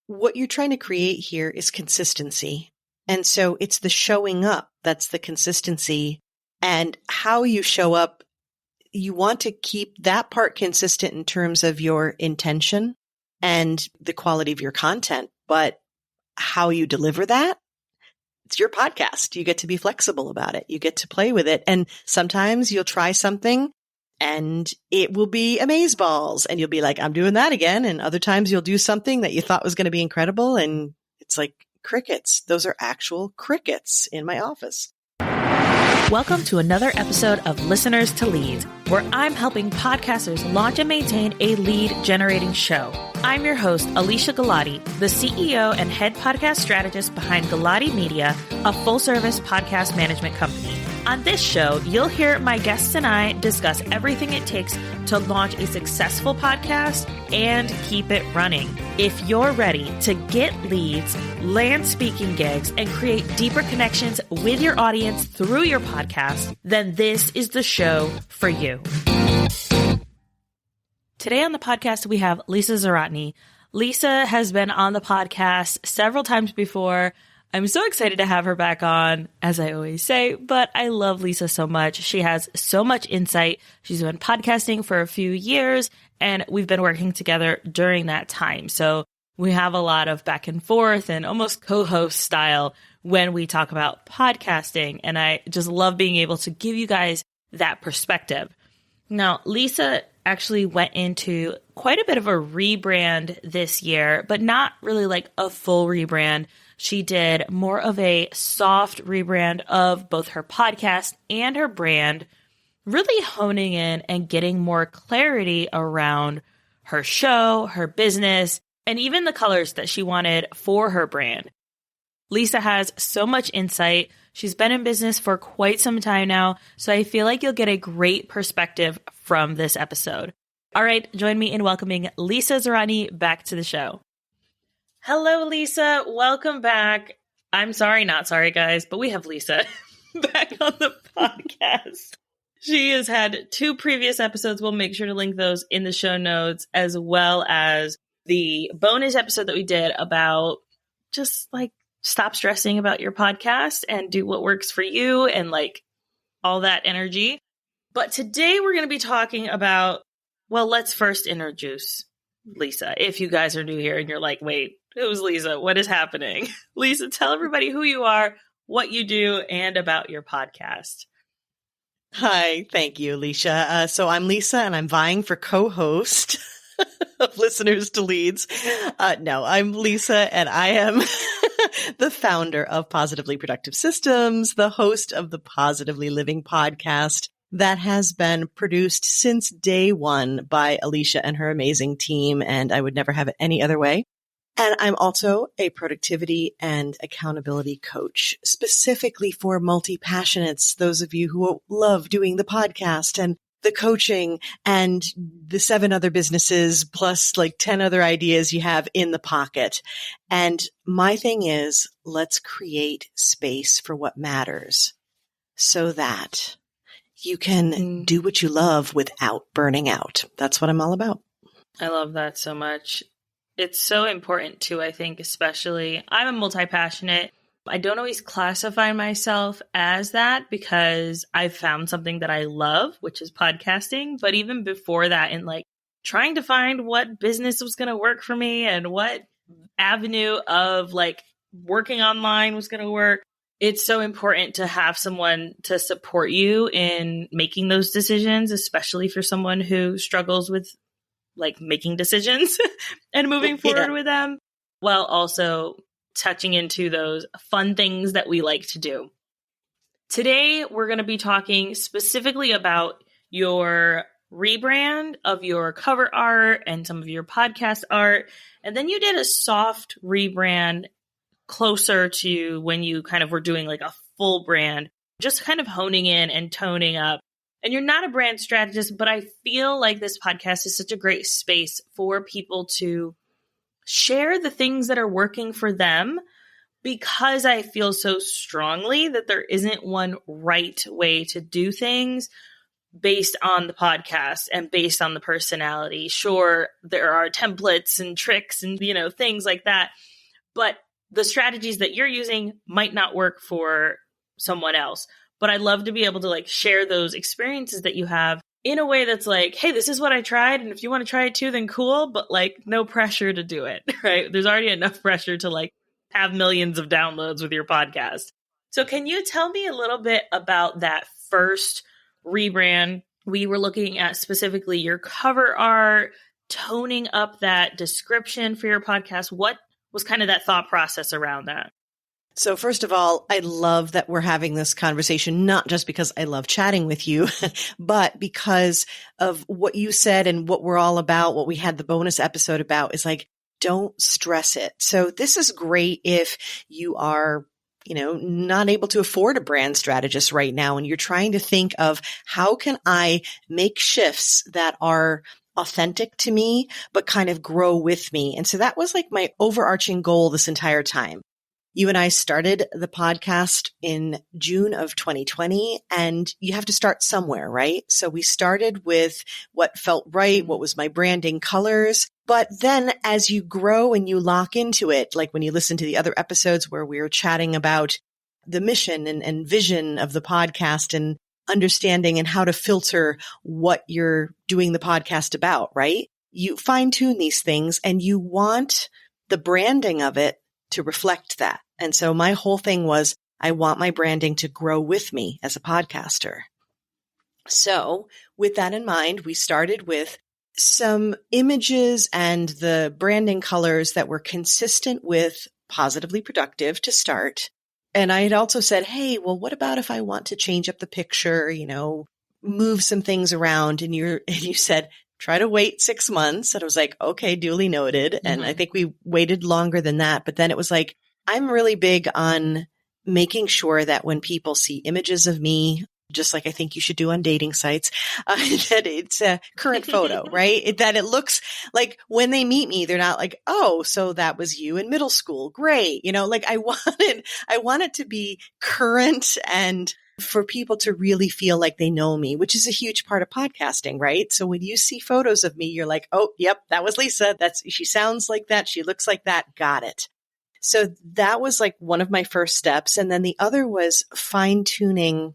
what you're trying to create here is consistency. And so it's the showing up that's the consistency, and how you show up. You want to keep that part consistent in terms of your intention and the quality of your content, but how you deliver that, it's your podcast. You get to be flexible about it. You get to play with it. And sometimes you'll try something and it will be amazeballs and you'll be like, I'm doing that again. And other times you'll do something that you thought was going to be incredible and it's like crickets. Those are actual crickets in my office. Welcome to another episode of Listeners to Leads, where I'm helping podcasters launch and maintain a lead-generating show. I'm your host, Alicia Galati, the CEO and head podcast strategist behind Galati Media, a full-service podcast management company. On this show, you'll hear my guests and I discuss everything it takes to launch a successful podcast and keep it running. If you're ready to get leads, land speaking gigs, and create deeper connections with your audience through your podcast, then this is the show for you. Today on the podcast, we have Lisa Zawrotny. Lisa has been on the podcast several times before. I'm so excited to have her back on, as I always say, but I love Lisa so much. She has so much insight. She's been podcasting for a few years, and we've been working together during that time. So we have a lot of back and forth and almost co-host style when we talk about podcasting, and I just love being able to give you guys that perspective. Now, Lisa actually went into quite a bit of a rebrand this year, but not really like a full rebrand. She did more of a soft rebrand of both her podcast and her brand, really honing in and getting more clarity around her show, her business, and even the colors that she wanted for her brand. Lisa has so much insight. She's been in business for quite some time now, so I feel like you'll get a great perspective from this episode. All right, join me in welcoming Lisa Zawrotny back to the show. Hello, Lisa. Welcome back. I'm sorry, not sorry, guys, but we have Lisa back on the podcast. She has had 2 previous episodes. We'll make sure to link those in the show notes, as well as the bonus episode that we did about just like stop stressing about your podcast and do what works for you and like all that energy. But today we're going to be talking about, well, let's first introduce Lisa. If you guys are new here and you're like, wait, who's Lisa? What is happening? Lisa, tell everybody who you are, what you do, and about your podcast. Hi, thank you, Alicia. So I'm Lisa and I'm vying for co-host of Listeners to Leads. No, I'm Lisa and I am the founder of Positively Productive Systems, the host of the Positively Living podcast that has been produced since day one by Alicia and her amazing team, and I would never have it any other way. And I'm also a productivity and accountability coach, specifically for multi-passionates, those of you who love doing the podcast and the coaching and the 7 other businesses plus like 10 other ideas you have in the pocket. And my thing is, let's create space for what matters so that you can do what you love without burning out. That's what I'm all about. I love that so much. It's so important too, I think, especially I'm a multi-passionate. I don't always classify myself as that because I've found something that I love, which is podcasting. But even before that, in like trying to find what business was going to work for me and what avenue of like working online was going to work, it's so important to have someone to support you in making those decisions, especially for someone who struggles with like making decisions and moving forward with them, while also touching into those fun things that we like to do. Today, we're going to be talking specifically about your rebrand of your cover art and some of your podcast art. And then you did a soft rebrand closer to when you kind of were doing like a full brand, just kind of honing in and toning up. And you're not a brand strategist, but I feel like this podcast is such a great space for people to share the things that are working for them, because I feel so strongly that there isn't one right way to do things. based on the podcast and based on the personality. Sure, there are templates and tricks and, things like that, but the strategies that you're using might not work for someone else. But I'd love to be able to like share those experiences that you have in a way that's like, hey, this is what I tried. And if you want to try it too, then cool, but like no pressure to do it, right? There's already enough pressure to like have millions of downloads with your podcast. So can you tell me a little bit about that first rebrand? We were looking at specifically your cover art, toning up that description for your podcast. What was kind of that thought process around that? So first of all, I love that we're having this conversation, not just because I love chatting with you, but because of what you said and what we're all about, what we had the bonus episode about is like, don't stress it. So this is great if you are, not able to afford a brand strategist right now. And you're trying to think of how can I make shifts that are authentic to me, but kind of grow with me. And so that was like my overarching goal this entire time. You and I started the podcast in June of 2020, and you have to start somewhere, right? So we started with what felt right, what was my branding colors. But then as you grow and you lock into it, like when you listen to the other episodes where we were chatting about the mission and vision of the podcast and understanding and how to filter what you're doing the podcast about, right? You fine tune these things and you want the branding of it to reflect that. And so my whole thing was, I want my branding to grow with me as a podcaster. So with that in mind, we started with some images and the branding colors that were consistent with Positively Productive to start. And I had also said, hey, well, what about if I want to change up the picture, move some things around? And you said, try to wait 6 months. And I was like, okay, duly noted. Mm-hmm. And I think we waited longer than that. But then it was like, I'm really big on making sure that when people see images of me, just like I think you should do on dating sites, that it's a current photo, right? That it looks like when they meet me, they're not like, oh, so that was you in middle school. Great. I want it to be current and for people to really feel like they know me, which is a huge part of podcasting, right? So when you see photos of me, you're like, oh, yep, that was Lisa. She sounds like that. She looks like that. Got it. So that was like one of my first steps. And then the other was fine tuning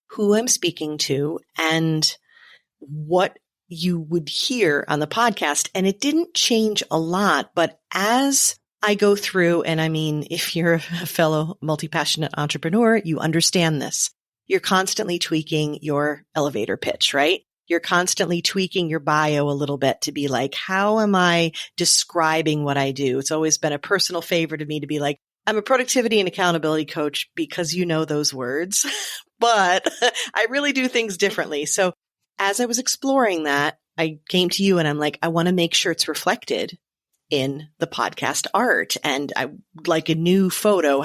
who I'm speaking to and what you would hear on the podcast. And it didn't change a lot, but as I go through, and I mean, if you're a fellow multi-passionate entrepreneur, you understand this. You're constantly tweaking your elevator pitch, right? You're constantly tweaking your bio a little bit to be like, how am I describing what I do? It's always been a personal favorite of me to be like, I'm a productivity and accountability coach because you know those words, but I really do things differently. So as I was exploring that, I came to you and I'm like, I want to make sure it's reflected in the podcast art and I like a new photo.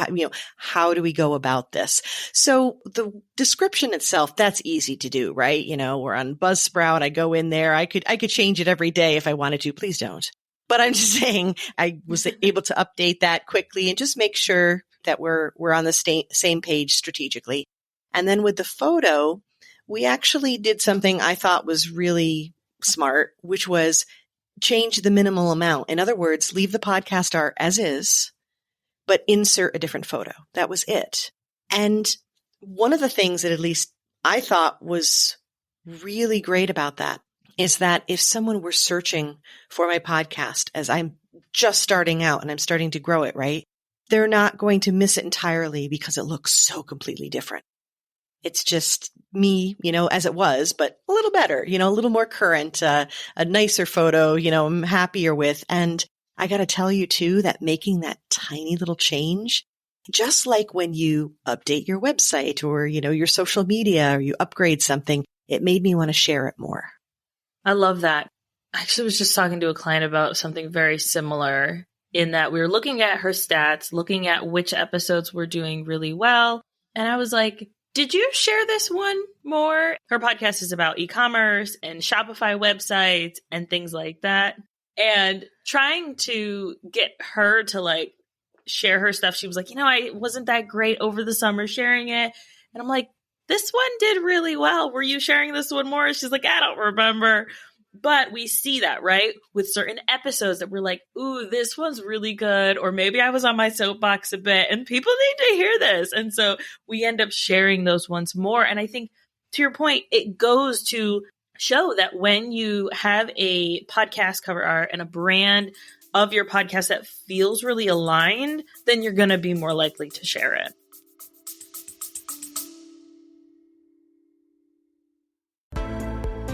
How do we go about this? So the description itself, that's easy to do, right? We're on Buzzsprout. I go in there. I could change it every day if I wanted to. Please don't. But I'm just saying I was able to update that quickly and just make sure that we're on the same page strategically. And then with the photo, we actually did something I thought was really smart, which was change the minimal amount. In other words, leave the podcast art as is, but insert a different photo. That was it. And one of the things that at least I thought was really great about that is that if someone were searching for my podcast as I'm just starting out and I'm starting to grow it, right? They're not going to miss it entirely because it looks so completely different. It's just me, as it was, but a little better, a little more current, a nicer photo, I'm happier with. And I got to tell you too, that making that tiny little change, just like when you update your website or, your social media or you upgrade something, it made me want to share it more. I love that. I actually was just talking to a client about something very similar in that we were looking at her stats, looking at which episodes were doing really well. And I was like, did you share this one more? Her podcast is about e-commerce and Shopify websites and things like that. And trying to get her to like share her stuff, she was like, I wasn't that great over the summer sharing it. And I'm like, this one did really well. Were you sharing this one more? She's like, I don't remember. But we see that, right? With certain episodes that we're like, ooh, this one's really good. Or maybe I was on my soapbox a bit and people need to hear this. And so we end up sharing those ones more. And I think to your point, it goes to show that when you have a podcast cover art and a brand of your podcast that feels really aligned, then you're going to be more likely to share it.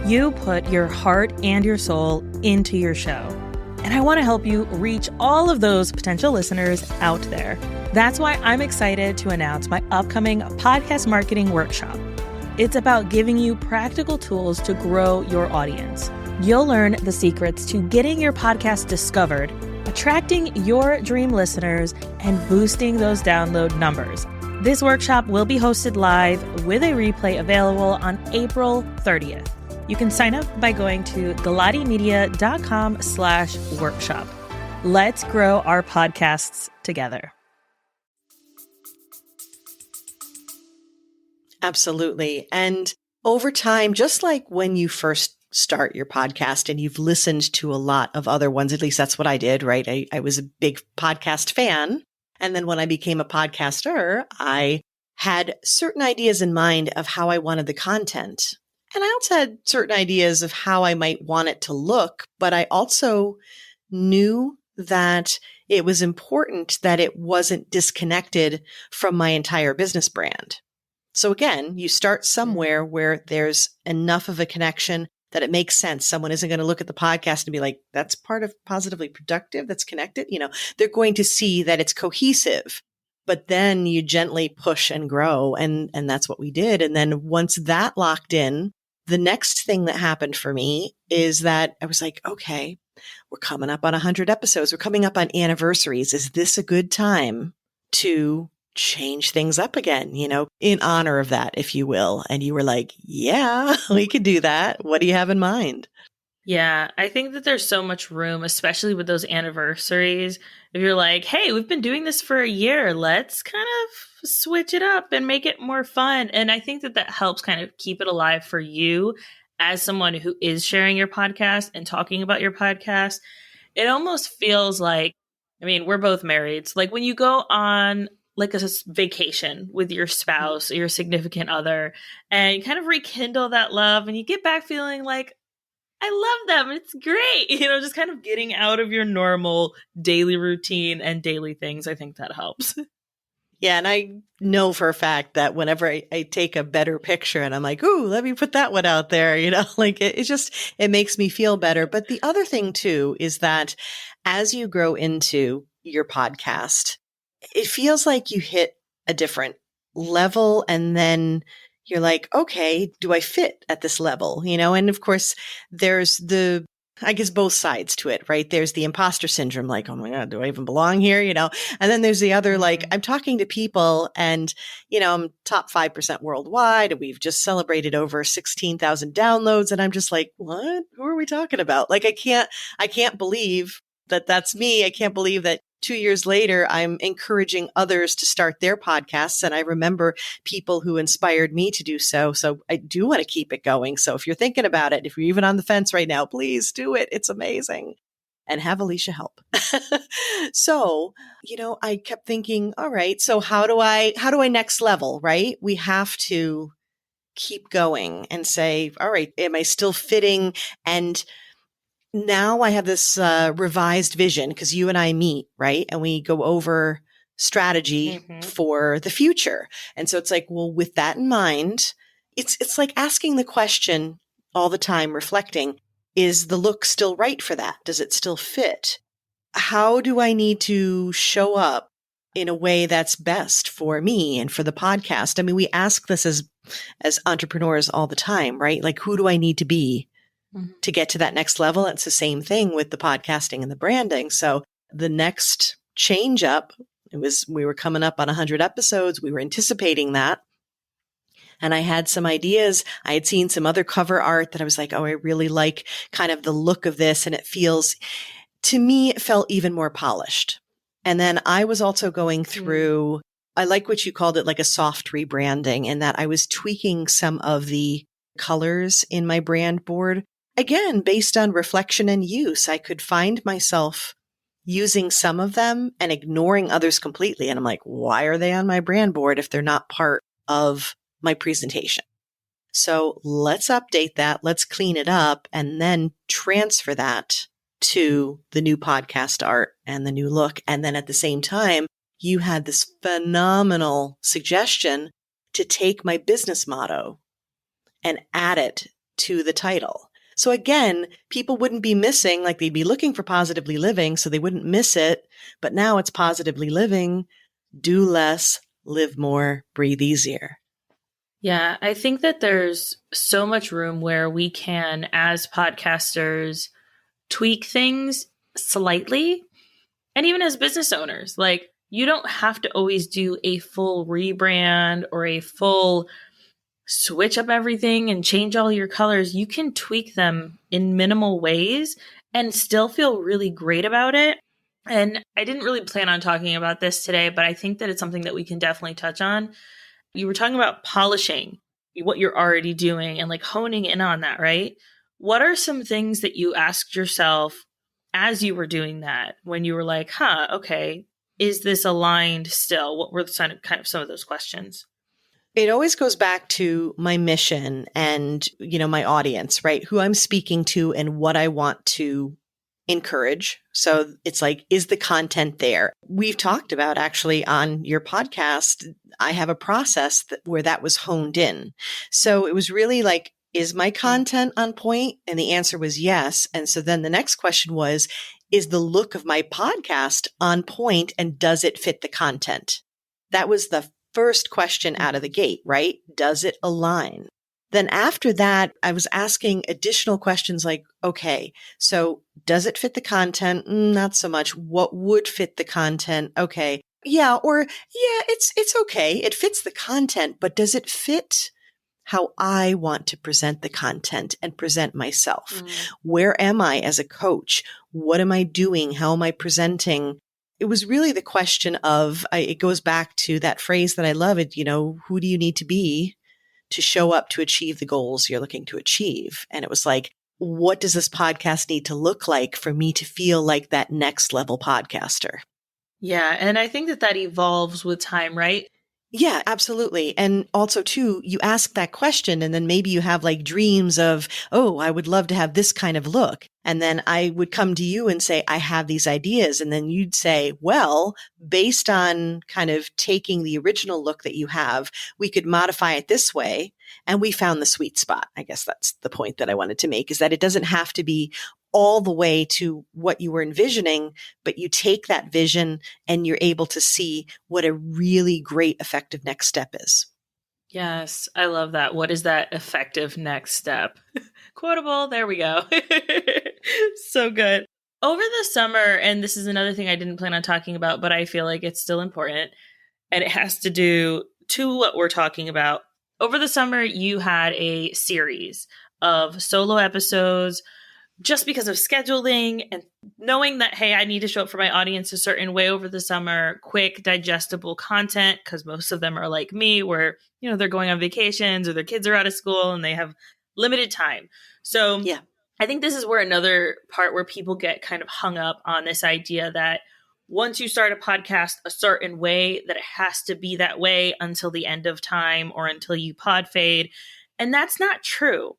You put your heart and your soul into your show. And I want to help you reach all of those potential listeners out there. That's why I'm excited to announce my upcoming podcast marketing workshop. It's about giving you practical tools to grow your audience. You'll learn the secrets to getting your podcast discovered, attracting your dream listeners, and boosting those download numbers. This workshop will be hosted live with a replay available on April 30th. You can sign up by going to galatimedia.com/workshop. Let's grow our podcasts together. Absolutely. And over time, just like when you first start your podcast and you've listened to a lot of other ones, at least that's what I did, right? I was a big podcast fan. And then when I became a podcaster, I had certain ideas in mind of how I wanted the content. And I also had certain ideas of how I might want it to look, but I also knew that it was important that it wasn't disconnected from my entire business brand. So again, you start somewhere where there's enough of a connection that it makes sense. Someone isn't going to look at the podcast and be like, that's part of Positively Productive, that's connected. They're going to see that it's cohesive. But then you gently push and grow. And that's what we did. And then once that locked in, the next thing that happened for me is that I was like, okay, we're coming up on 100 episodes. We're coming up on anniversaries. Is this a good time to change things up again, in honor of that, if you will? And you were like, yeah, we could do that. What do you have in mind? Yeah, I think that there's so much room, especially with those anniversaries. If you're like, hey, we've been doing this for a year, let's kind of switch it up and make it more fun. And I think that helps kind of keep it alive for you as someone who is sharing your podcast and talking about your podcast. It almost feels like, we're both married. So like when you go on like a vacation with your spouse or your significant other and you kind of rekindle that love and you get back feeling like, I love them. It's great. Just kind of getting out of your normal daily routine and daily things. I think that helps. Yeah. And I know for a fact that whenever I take a better picture and I'm like, ooh, let me put that one out there, like it makes me feel better. But the other thing too is that as you grow into your podcast, it feels like you hit a different level and then you're like, okay, do I fit at this level? And of course there's I guess both sides to it, right? There's the imposter syndrome, like, oh my God, do I even belong here? And then there's the other, like, I'm talking to people and, I'm top 5% worldwide and we've just celebrated over 16,000 downloads. And I'm just like, what? Who are we talking about? Like, I can't believe that that's me. I can't believe that 2 years later, I'm encouraging others to start their podcasts. And I remember people who inspired me to do so. So I do want to keep it going. So if you're thinking about it, if you're even on the fence right now, please do it. It's amazing. And have Alicia help. So, I kept thinking, all right, so how do I next level, right? We have to keep going and say, all right, am I still fitting? And now I have this revised vision because you and I meet, right? And we go over strategy for the future. And so it's like, well, with that in mind, it's like asking the question all the time, reflecting, is the look still right for that? Does it still fit? How do I need to show up in a way that's best for me and for the podcast? We ask this as entrepreneurs all the time, right? Like, who do I need to be to get to that next level? It's the same thing with the podcasting and the branding. So the next change up, we were coming up on 100 episodes. We were anticipating that. And I had some ideas. I had seen some other cover art that I was like, oh, I really like kind of the look of this. And to me, it felt even more polished. And then I was also going through I like what you called it, like a soft rebranding, and that I was tweaking some of the colors in my brand board. Again, based on reflection and use, I could find myself using some of them and ignoring others completely. And I'm like, why are they on my brand board if they're not part of my presentation? So let's update that. Let's clean it up and then transfer that to the new podcast art and the new look. And then at the same time, you had this phenomenal suggestion to take my business motto and add it to the title. So again, people wouldn't be missing, like they'd be looking for positively living, so they wouldn't miss it. But now it's positively living, do less, live more, breathe easier. Yeah, I think that there's so much room where we can, as podcasters, tweak things slightly. And even as business owners, like you don't have to always do a full rebrand or a full switch up everything and change all your colors. You can tweak them in minimal ways and still feel really great about it. And I didn't really plan on talking about this today, but I think that it's something that we can definitely touch on. You were talking about polishing what you're already doing and like honing in on that, right? What are some things that you asked yourself as you were doing that when you were like, okay, is this aligned still? What were kind of some of those questions? It always goes back to my mission and, my audience, right? Who I'm speaking to and what I want to encourage. So it's like, is the content there? We've talked about actually on your podcast, I have a process where that was honed in. So it was really like, is my content on point? And the answer was yes. And so then the next question was, is the look of my podcast on point and does it fit the content? That was the first question out of the gate, right? Does it align? Then after that, I was asking additional questions like, okay, so does it fit the content? Not so much. What would fit the content? Okay. Yeah. Or yeah, it's okay. It fits the content, but does it fit how I want to present the content and present myself? Where am I as a coach? What am I doing? How am I presenting? It was really the question of, it goes back to that phrase that I love it, who do you need to be to show up to achieve the goals you're looking to achieve? And it was like, what does this podcast need to look like for me to feel like that next level podcaster? Yeah. And I think that evolves with time, right? Yeah, absolutely. And also too, you ask that question and then maybe you have like dreams of, oh, I would love to have this kind of look. And then I would come to you and say, I have these ideas. And then you'd say, well, based on kind of taking the original look that you have, we could modify it this way. And we found the sweet spot. I guess that's the point that I wanted to make, is that it doesn't have to be all the way to what you were envisioning, but you take that vision and you're able to see what a really great effective next step is. Yes, I love that. What is that effective next step? Quotable. There we go. So good. Over the summer, and this is another thing I didn't plan on talking about, but I feel like it's still important, and it has to do to what we're talking about. Over the summer, you had a series of solo episodes just because of scheduling and knowing that, hey, I need to show up for my audience a certain way over the summer, quick, digestible content, because most of them are like me, where, they're going on vacations or their kids are out of school and they have limited time. So yeah, I think this is where another part where people get kind of hung up on this idea that once you start a podcast a certain way, that it has to be that way until the end of time or until you pod fade. And that's not true.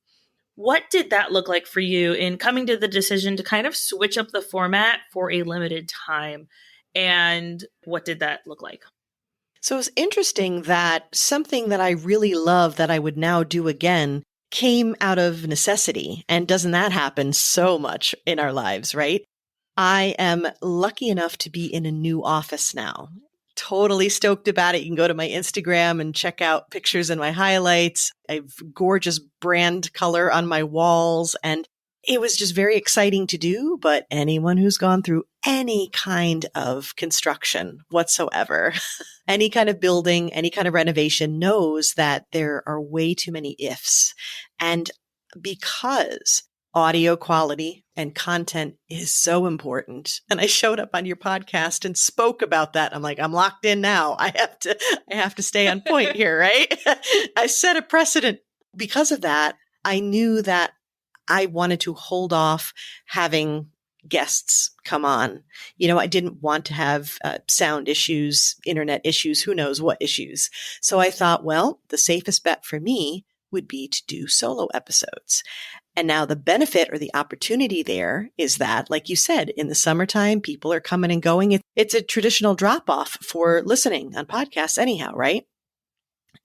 What did that look like for you in coming to the decision to kind of switch up the format for a limited time? And what did that look like? So it's interesting that something that I really love that I would now do again came out of necessity. And doesn't that happen so much in our lives, right? I am lucky enough to be in a new office now. Totally stoked about it. You can go to my Instagram and check out pictures and my highlights. I have gorgeous brand color on my walls. And it was just very exciting to do. But anyone who's gone through any kind of construction whatsoever, any kind of building, any kind of renovation knows that there are way too many ifs. And because audio quality and content is so important. And I showed up on your podcast and spoke about that. I'm like, I'm locked in now. I have to stay on point here, right? I set a precedent. Because of that, I knew that I wanted to hold off having guests come on. I didn't want to have sound issues, internet issues, who knows what issues. So I thought, well, the safest bet for me would be to do solo episodes. And now the benefit or the opportunity there is that, like you said, in the summertime, people are coming and going. It's a traditional drop off for listening on podcasts anyhow, right?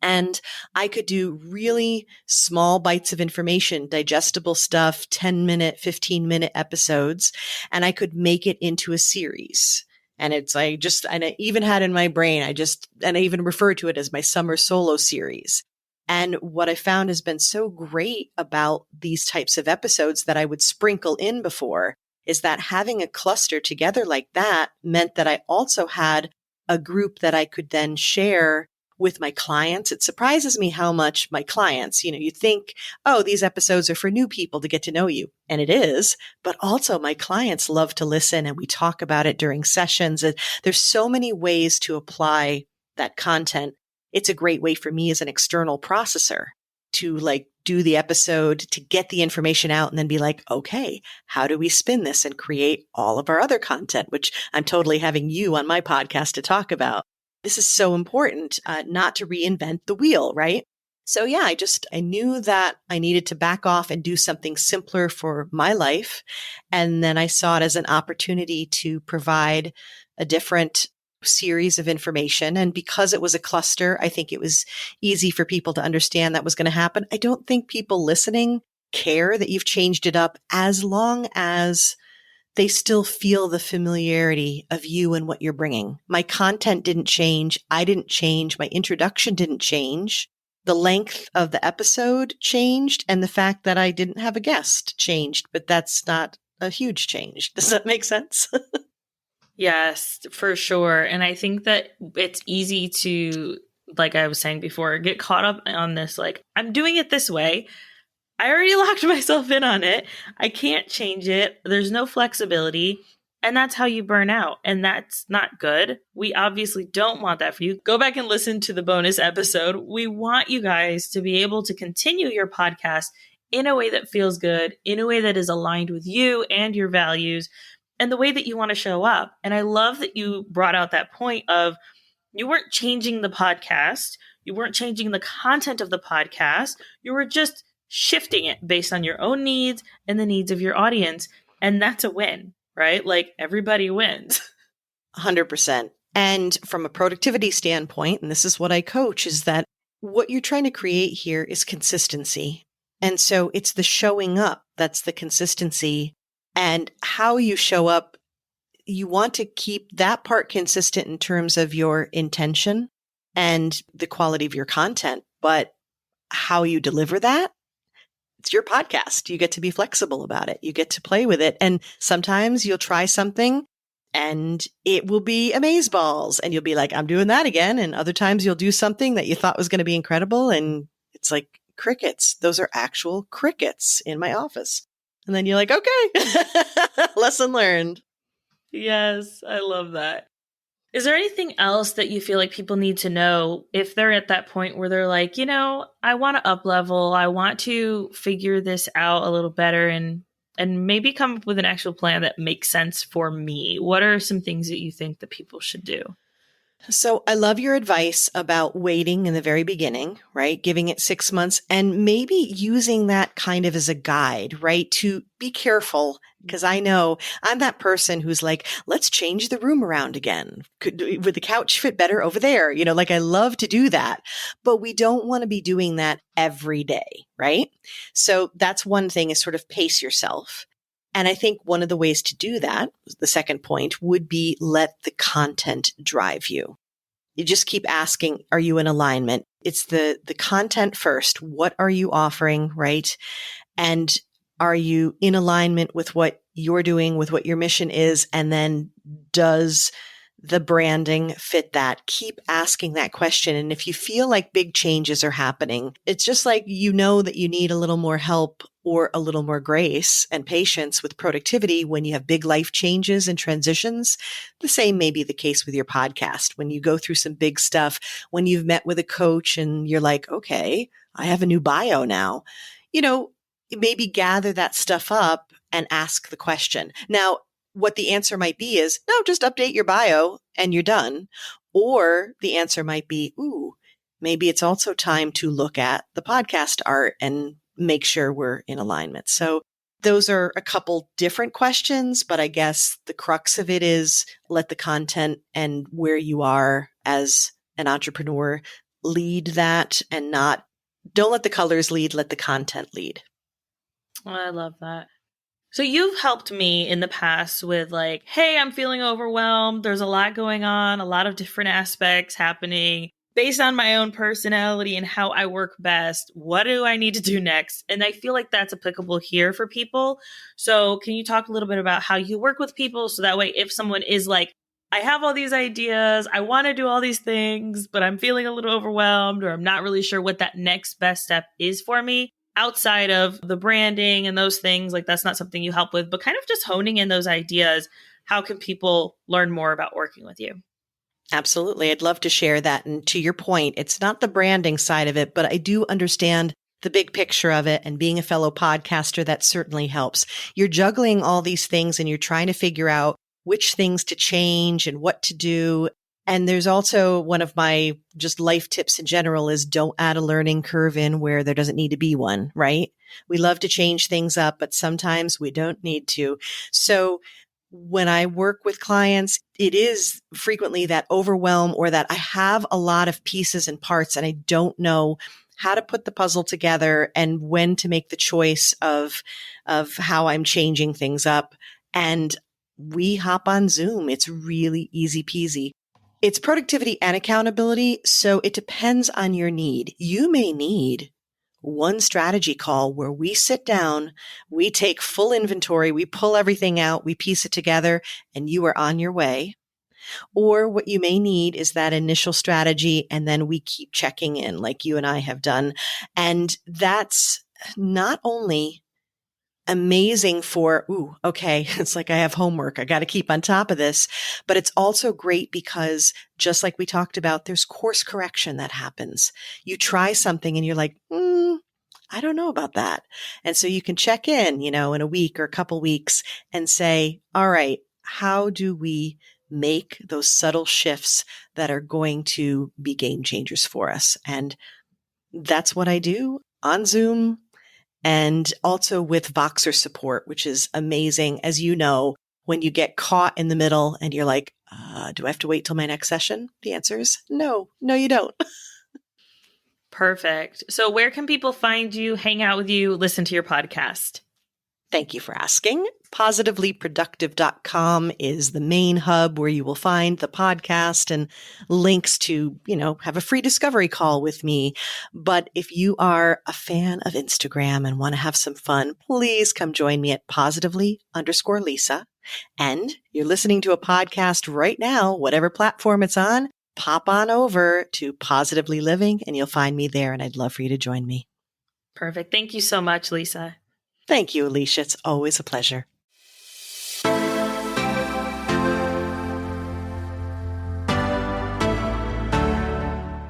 And I could do really small bites of information, digestible stuff, 10-minute, 15-minute episodes, and I could make it into a series. And and I even had in my brain, I even referred to it as my summer solo series. And what I found has been so great about these types of episodes that I would sprinkle in before is that having a cluster together like that meant that I also had a group that I could then share with my clients. It surprises me how much my clients, you think, oh, these episodes are for new people to get to know you. And it is, but also my clients love to listen and we talk about it during sessions. And there's so many ways to apply that content. It's a great way for me as an external processor to do the episode, to get the information out and then be like, okay, how do we spin this and create all of our other content, which I'm totally having you on my podcast to talk about. This is so important, not to reinvent the wheel, right? So yeah, I knew that I needed to back off and do something simpler for my life. And then I saw it as an opportunity to provide a different series of information. And because it was a cluster, I think it was easy for people to understand that was going to happen. I don't think people listening care that you've changed it up as long as they still feel the familiarity of you and what you're bringing. My content didn't change. I didn't change. My introduction didn't change. The length of the episode changed, and the fact that I didn't have a guest changed, but that's not a huge change. Does that make sense? Yes, for sure. And I think that it's easy to, like I was saying before, get caught up on this, I'm doing it this way. I already locked myself in on it. I can't change it. There's no flexibility. And that's how you burn out. And that's not good. We obviously don't want that for you. Go back and listen to the bonus episode. We want you guys to be able to continue your podcast in a way that feels good, in a way that is aligned with you and your values, and the way that you want to show up. And I love that you brought out that point of you weren't changing the podcast. You weren't changing the content of the podcast. You were just shifting it based on your own needs and the needs of your audience. And that's a win, right? Everybody wins. 100%. And from a productivity standpoint, and this is what I coach, is that what you're trying to create here is consistency. And so it's the showing up that's the consistency. And how you show up, you want to keep that part consistent in terms of your intention and the quality of your content. But how you deliver that, it's your podcast. You get to be flexible about it. You get to play with it. And sometimes you'll try something and it will be amazeballs and you'll be like, I'm doing that again. And other times you'll do something that you thought was going to be incredible. And it's like crickets. Those are actual crickets in my office. And then you're like, okay, lesson learned. Yes, I love that. Is there anything else that you feel like people need to know if they're at that point where they're like, I want to up level, I want to figure this out a little better and maybe come up with an actual plan that makes sense for me? What are some things that you think that people should do? So I love your advice about waiting in the very beginning, right? Giving it 6 months and maybe using that kind of as a guide, right? To be careful. Because I know I'm that person who's like, let's change the room around again. Would the couch fit better over there? I love to do that, but we don't want to be doing that every day, right? So that's one thing, is sort of pace yourself. And I think one of the ways to do that, the second point, would be let the content drive you. You just keep asking, are you in alignment? It's the content first. What are you offering, right? And are you in alignment with what you're doing, with what your mission is? And then does the branding fit that? Keep asking that question. And if you feel like big changes are happening, it's just like that you need a little more help or a little more grace and patience with productivity when you have big life changes and transitions. The same may be the case with your podcast. When you go through some big stuff, when you've met with a coach and you're like, okay, I have a new bio now, maybe gather that stuff up and ask the question. Now, what the answer might be is, no, just update your bio and you're done. Or the answer might be, ooh, maybe it's also time to look at the podcast art and make sure we're in alignment. So those are a couple different questions, but I guess the crux of it is let the content and where you are as an entrepreneur lead that, and don't let the colors lead, let the content lead. Oh, I love that. So you've helped me in the past with like, hey, I'm feeling overwhelmed. There's a lot going on, a lot of different aspects happening based on my own personality and how I work best. What do I need to do next? And I feel like that's applicable here for people. So can you talk a little bit about how you work with people? So that way, if someone is like, I have all these ideas, I want to do all these things, but I'm feeling a little overwhelmed, or I'm not really sure what that next best step is for me, outside of the branding and those things, like that's not something you help with, but kind of just honing in those ideas. How can people learn more about working with you? Absolutely. I'd love to share that. And to your point, it's not the branding side of it, but I do understand the big picture of it. And being a fellow podcaster, that certainly helps. You're juggling all these things and you're trying to figure out which things to change and what to do. And there's also one of my just life tips in general is don't add a learning curve in where there doesn't need to be one, right? We love to change things up, but sometimes we don't need to. So when I work with clients, it is frequently that overwhelm or that I have a lot of pieces and parts and I don't know how to put the puzzle together and when to make the choice of how I'm changing things up. And we hop on Zoom. It's really easy peasy. It's productivity and accountability, so it depends on your need. You may need one strategy call where we sit down, we take full inventory, we pull everything out, we piece it together, and you are on your way. Or what you may need is that initial strategy, and then we keep checking in like you and I have done. And that's not only amazing for, okay, it's like I have homework. I got to keep on top of this. But it's also great because just like we talked about, there's course correction that happens. You try something and you're like, I don't know about that. And so you can check in, in a week or a couple weeks and say, all right, how do we make those subtle shifts that are going to be game changers for us? And that's what I do on Zoom. And also with Voxer support, which is amazing. As you know, when you get caught in the middle and you're like, do I have to wait till my next session? The answer is no, you don't. Perfect. So where can people find you, hang out with you, listen to your podcast? Thank you for asking. Positivelyproductive.com is the main hub where you will find the podcast and links to, have a free discovery call with me. But if you are a fan of Instagram and want to have some fun, please come join me at positively_Lisa. And you're listening to a podcast right now, whatever platform it's on, pop on over to Positively Living and you'll find me there. And I'd love for you to join me. Perfect. Thank you so much, Lisa. Thank you, Alicia. It's always a pleasure.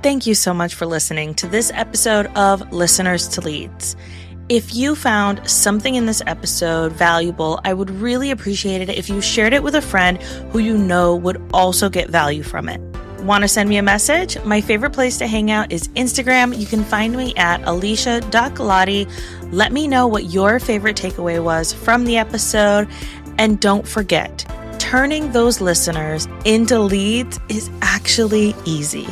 Thank you so much for listening to this episode of Listeners to Leads. If you found something in this episode valuable, I would really appreciate it if you shared it with a friend who you know would also get value from it. Want to send me a message? My favorite place to hang out is Instagram. You can find me at alicia.galati. Let me know what your favorite takeaway was from the episode. And don't forget, turning those listeners into leads is actually easy.